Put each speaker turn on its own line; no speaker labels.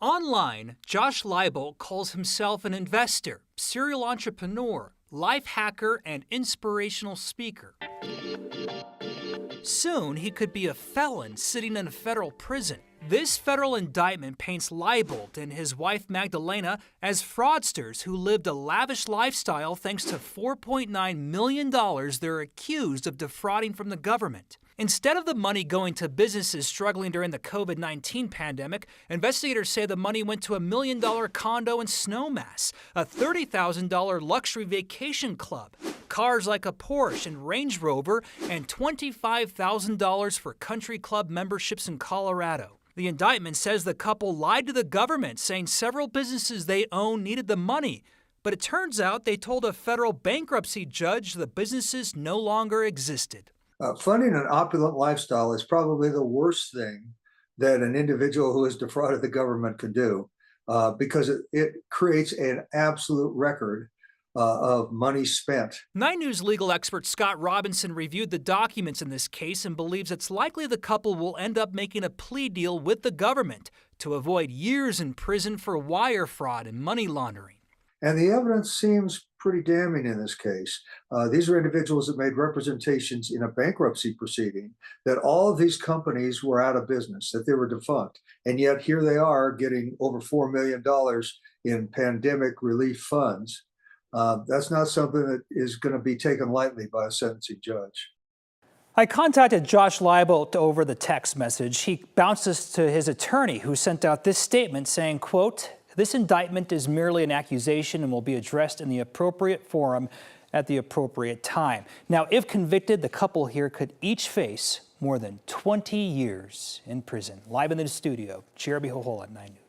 Online, Josh Lybolt calls himself an investor, serial entrepreneur, life hacker, and inspirational speaker. Soon, he could be a felon sitting in a federal prison. This federal indictment paints Lybolt and his wife Magdalena as fraudsters who lived a lavish lifestyle thanks to $4.9 million they're accused of defrauding from the government. Instead of the money going to businesses struggling during the COVID-19 pandemic, investigators say the money went to a $1 million condo in Snowmass, a $30,000 luxury vacation club, cars like a Porsche and Range Rover, and $25,000 for country club memberships in Colorado. The indictment says the couple lied to the government, saying several businesses they own needed the money. But it turns out they told a federal bankruptcy judge the businesses no longer existed.
Funding an opulent lifestyle is probably the worst thing that an individual who has defrauded the government can do, because it creates an absolute record of money spent.
9 News legal expert Scott Robinson reviewed the documents in this case and believes it's likely the couple will end up making a plea deal with the government to avoid years in prison for wire fraud and money laundering.
And the evidence seems pretty damning in this case. These are individuals that made representations in a bankruptcy proceeding that all of these companies were out of business, that they were defunct. And yet here they are getting over $4 million in pandemic relief funds. That's not something that is going to be taken lightly by a sentencing judge.
I contacted Josh Lybolt over the text message. He bounced us to his attorney, who sent out this statement saying, quote, "This indictment is merely an accusation and will be addressed in the appropriate forum at the appropriate time." Now, if convicted, the couple here could each face more than 20 years in prison. Live in the studio, Jeremy Hohola, 9 News.